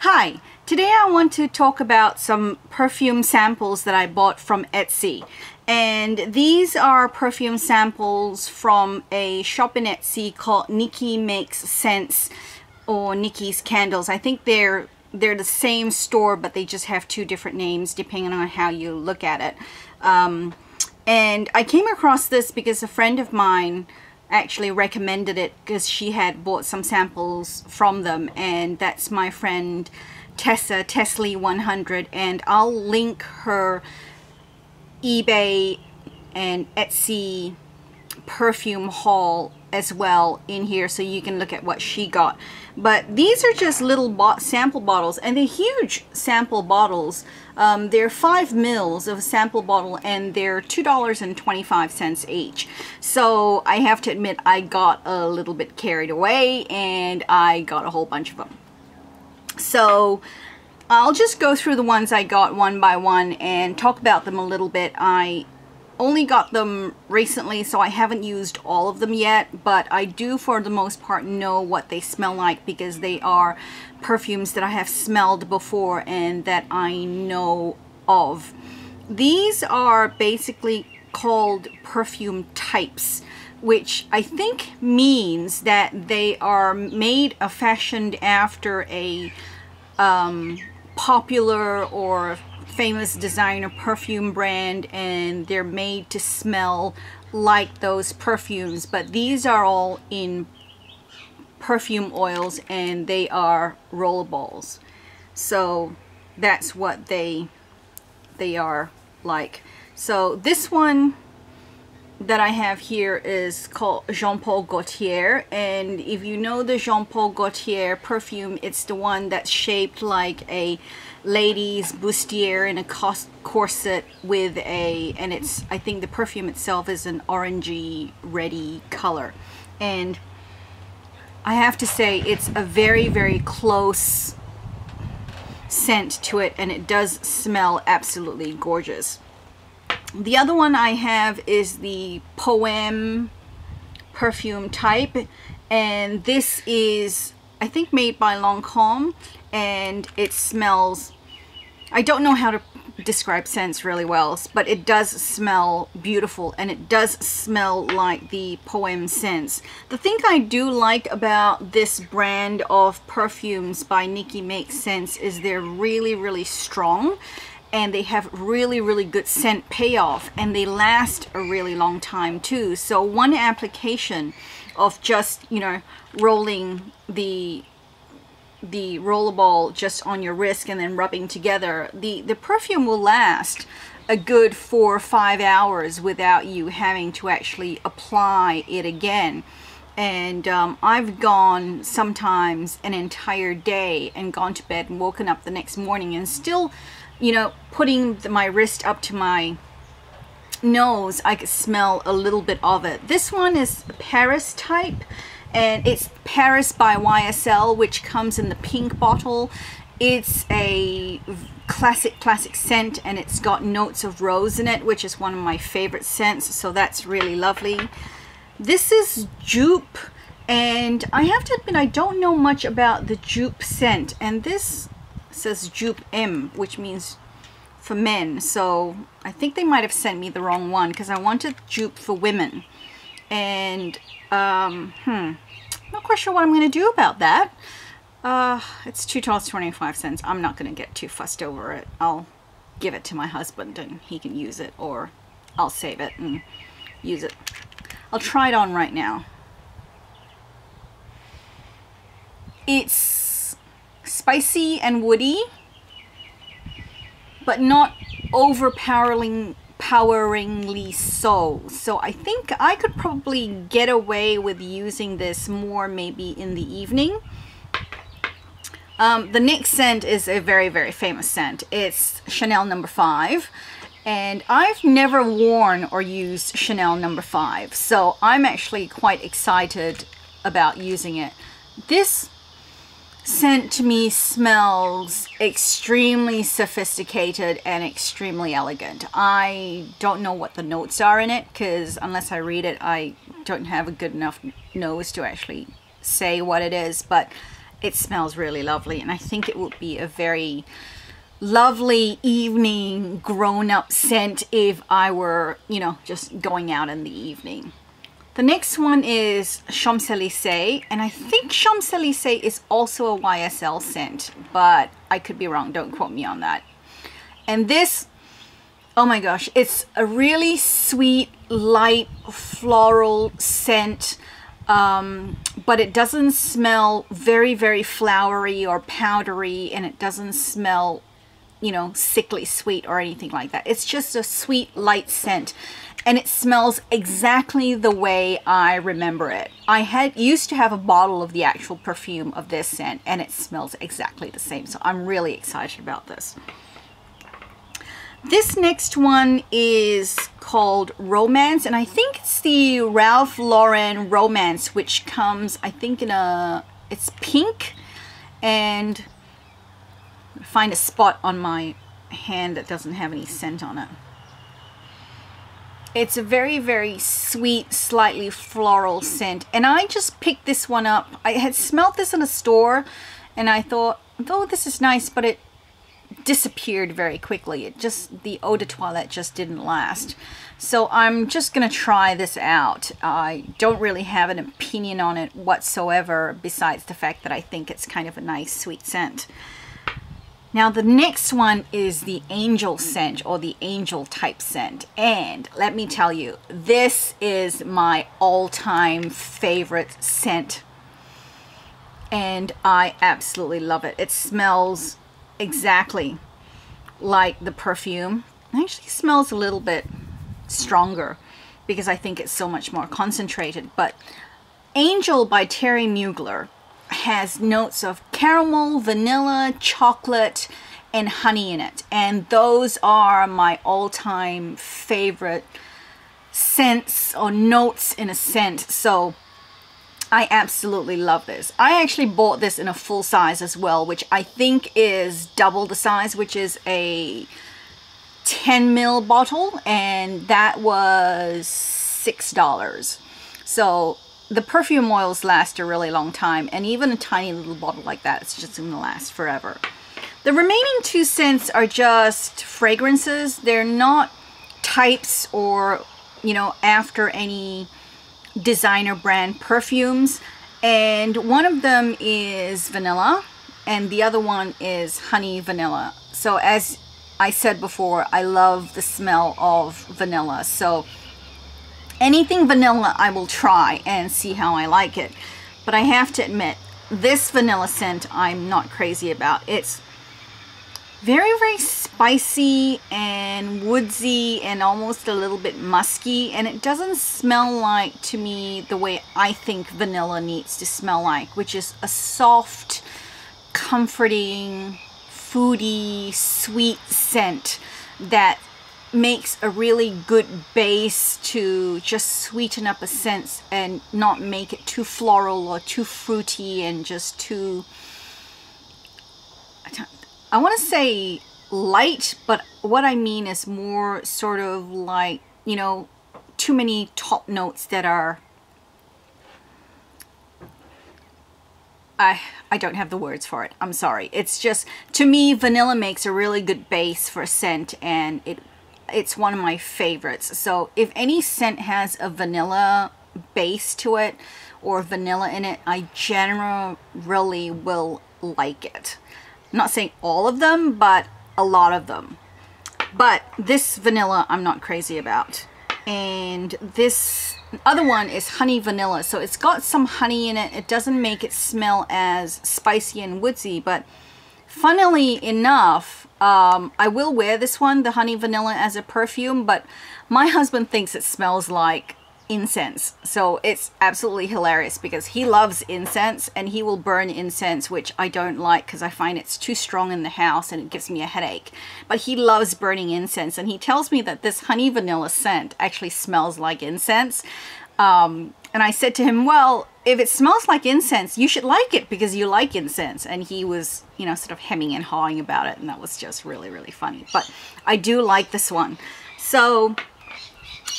Hi, today I want to talk about some perfume samples that I bought from Etsy. And these are perfume samples from a shop in Etsy called Nikki Makes Scents or Nikki's Candles. I think they're the same store, but they just have two different names depending on how you look at it. And I came across this because a friend of mine actually recommended it because she had bought some samples from them, and that's my friend Tessa, Tesly100, and I'll link her eBay and Etsy perfume haul as well in here so you can look at what she got. But these are just little sample bottles, and they're huge sample bottles. They're 5 mils of a sample bottle, and they're $2.25 each. So I have to admit I got a little bit carried away and I got a whole bunch of them. So I'll just go through the ones I got one by one and talk about them a little bit. I only got them recently, so I haven't used all of them yet, but I do for the most part know what they smell like because they are perfumes that I have smelled before and that I know of. These are basically called perfume types, which I think means that they are made or fashioned after a popular or famous designer perfume brand, and they're made to smell like those perfumes. But these are all in perfume oils and they are rollables, so that's what they are like. So this one that I have here is called Jean Paul Gaultier, and if you know the Jean Paul Gaultier perfume, it's the one that's shaped like a lady's bustier in a corset with and it's, I think the perfume itself is an orangey reddy color, and I have to say it's a very, very close scent to it, and it does smell absolutely gorgeous. The other one I have is the Poème perfume type, and this is, I think, made by Lancôme, and it smells, I don't know how to describe scents really well, but it does smell beautiful, and it does smell like the Poème scents. The thing I do like about this brand of perfumes by Nikki Makes Scents is they're really, really strong, and they have really, really good scent payoff, and they last a really long time too. So one application of just, you know, rolling the rollerball just on your wrist and then rubbing together, the perfume will last a good 4 or 5 hours without you having to actually apply it again. And I've gone sometimes an entire day and gone to bed and woken up the next morning and still, you know, putting my wrist up to my nose, I could smell a little bit of it. This one is Paris type, and it's Paris by YSL, which comes in the pink bottle. It's a classic scent, and it's got notes of rose in it, which is one of my favorite scents, so that's really lovely. This is Dupe, and I have to admit I don't know much about the Dupe scent, and this says Dupe M, which means for men, so I think they might have sent me the wrong one because I wanted Dupe for women, and not quite sure what I'm going to do about that. It's $2.25. I'm not going to get too fussed over it. I'll give it to my husband and he can use it, or I'll save it and use it. I'll try it on right now. It's spicy and woody, but not overpoweringly so. So I think I could probably get away with using this more maybe in the evening. The next scent is a very, very famous scent. It's Chanel No. 5, and I've never worn or used Chanel No. 5, so I'm actually quite excited about using it. This scent to me smells extremely sophisticated and extremely elegant. I don't know what the notes are in it because unless I read it, I don't have a good enough nose to actually say what it is, but it smells really lovely, and I think it would be a very lovely evening grown-up scent if I were, you know, just going out in the evening. The next one is Champs-Élysées, and I think Champs-Élysées is also a YSL scent, but I could be wrong, don't quote me on that. And this, oh my gosh, it's a really sweet, light, floral scent, but it doesn't smell very, very flowery or powdery, and it doesn't smell, you know, sickly sweet or anything like that. It's just a sweet, light scent, and it smells exactly the way I remember it. I used to have a bottle of the actual perfume of this scent, and it smells exactly the same, so I'm really excited about this. This next one is called Romance, and I think it's the Ralph Lauren Romance, which comes, I think, in it's pink, and find a spot on my hand that doesn't have any scent on it. It's a very, very sweet, slightly floral scent, and I just picked this one up. I had smelled this in a store, and I thought, oh, this is nice, but it disappeared very quickly. It just, the eau de toilette just didn't last. So I'm just gonna try this out. I don't really have an opinion on it whatsoever, besides the fact that I think it's kind of a nice, sweet scent. Now the next one is the Angel scent, or the Angel type scent, and let me tell you, this is my all-time favorite scent, and I absolutely love it. It smells exactly like the perfume. It actually smells a little bit stronger because I think it's so much more concentrated, but Angel by Terry Mugler has notes of caramel, vanilla, chocolate, and honey in it, and those are my all-time favorite scents or notes in a scent. So I absolutely love this. I actually bought this in a full size as well, which I think is double the size, which is a 10 ml bottle, and that was $6. So the perfume oils last a really long time, and even a tiny little bottle like that, it's just gonna last forever. The remaining two scents are just fragrances. They're not types or, you know, after any designer brand perfumes, and one of them is vanilla and the other one is honey vanilla. So as I said before, I love the smell of vanilla, so anything vanilla I will try and see how I like it. But I have to admit, this vanilla scent I'm not crazy about. It's very, very spicy and woodsy and almost a little bit musky, and it doesn't smell like, to me, the way I think vanilla needs to smell like, which is a soft, comforting, foody, sweet scent that makes a really good base to just sweeten up a scent and not make it too floral or too fruity and just too, I want to say light, but what I mean is more sort of like, you know, too many top notes that are, I don't have the words for it. I'm sorry. It's just, to me, vanilla makes a really good base for a scent, and it's one of my favorites. So if any scent has a vanilla base to it or vanilla in it, I generally will like it. I'm not saying all of them, but a lot of them. But this vanilla I'm not crazy about. And this other one is honey vanilla. So it's got some honey in it. It doesn't make it smell as spicy and woodsy, but funnily enough, I will wear this one, the honey vanilla, as a perfume, but my husband thinks it smells like incense. So it's absolutely hilarious because he loves incense and he will burn incense, which I don't like because I find it's too strong in the house and it gives me a headache. But he loves burning incense, and he tells me that this honey vanilla scent actually smells like incense. And I said to him, well, if it smells like incense, you should like it because you like incense. And he was, you know, sort of hemming and hawing about it, and that was just really, really funny. But I do like this one. So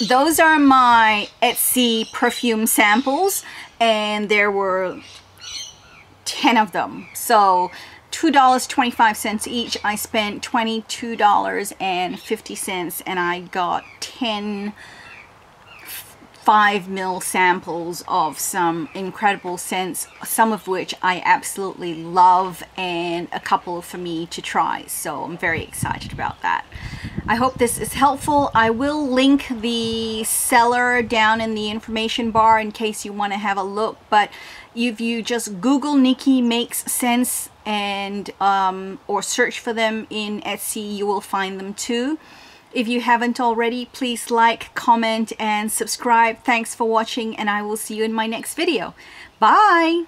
those are my Etsy perfume samples, and there were 10 of them. So $2.25 each. I spent $22.50 and I got 10 5 ml samples of some incredible scents, some of which I absolutely love, and a couple for me to try. So I'm very excited about that. I hope this is helpful. I will link the seller down in the information bar in case you want to have a look, but if you just Google Nikki Makes Scents and or search for them in Etsy, you will find them too. If you haven't already, please like, comment, and subscribe. Thanks for watching, and I will see you in my next video. Bye!